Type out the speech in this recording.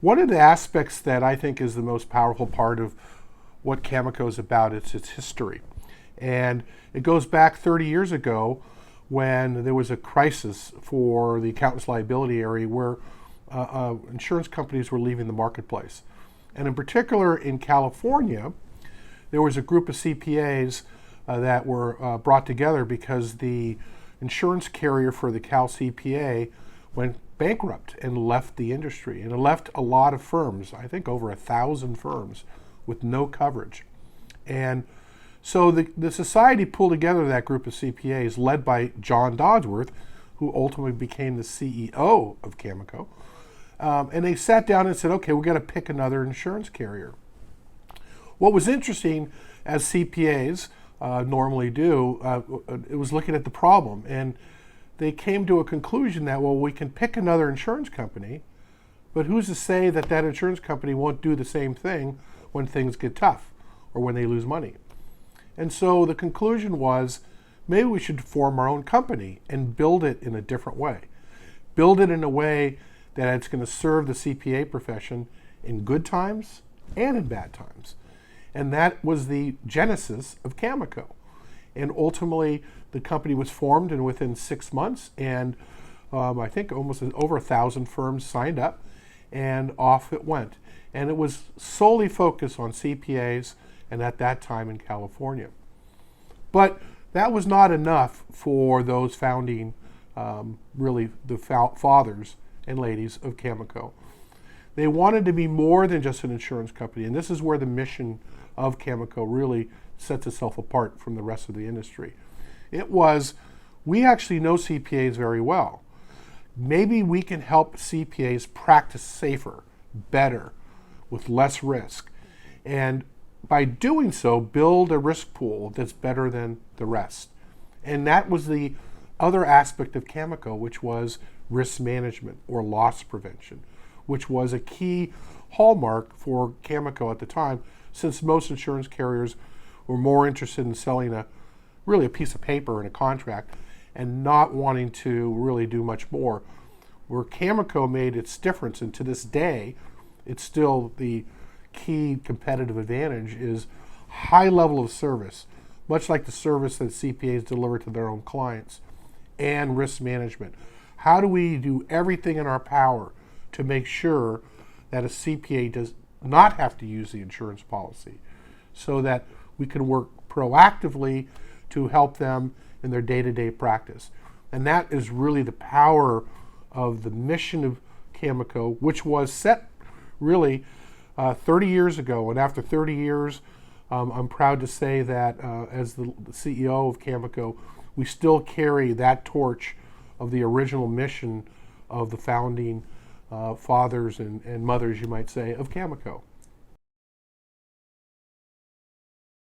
One of the aspects that I think is the most powerful part of what CAMICO is about is its history. And it goes back 30 years ago when there was a crisis for the accountant's liability area where insurance companies were leaving the marketplace. And in particular in California, there was a group of CPAs that were brought together because the insurance carrier for the Cal CPA went bankrupt and left the industry. And it left a lot of firms, I think over 1,000 firms, with no coverage. And so the society pulled together that group of CPAs led by John Dodsworth, who ultimately became the CEO of CAMICO. And they sat down and said, okay, we're going to pick another insurance carrier. What was interesting, as CPAs normally do, it was looking at the problem. And they came to a conclusion that, well, we can pick another insurance company, but who's to say that that insurance company won't do the same thing when things get tough or when they lose money? And so the conclusion was, maybe we should form our own company and build it in a different way. Build it in a way that it's going to serve the CPA profession in good times and in bad times. And that was the genesis of CAMICO. And ultimately, the company was formed, and within 6 months, and I think almost over 1,000 firms signed up, and off it went. And it was solely focused on CPAs, and at that time in California. But that was not enough for those founding, really the fathers and ladies of CAMICO. They wanted to be more than just an insurance company, and this is where the mission of CAMICO really sets itself apart from the rest of the industry. It was, we actually know CPAs very well. Maybe we can help CPAs practice safer, better, with less risk. And by doing so, build a risk pool that's better than the rest. And that was the other aspect of CAMICO, which was risk management or loss prevention, which was a key hallmark for CAMICO at the time, since most insurance carriers were more interested in selling a piece of paper and a contract and not wanting to really do much more. Where CAMICO made its difference, and to this day, it's still the key competitive advantage, is high level of service, much like the service that CPAs deliver to their own clients, and risk management. How do we do everything in our power to make sure that a CPA does not have to use the insurance policy, so that we can work proactively to help them in their day-to-day practice? And that is really the power of the mission of CAMICO, which was set really 30 years ago. And after 30 years, I'm proud to say that as the CEO of CAMICO, we still carry that torch of the original mission of the founding fathers and mothers, you might say, of CAMICO.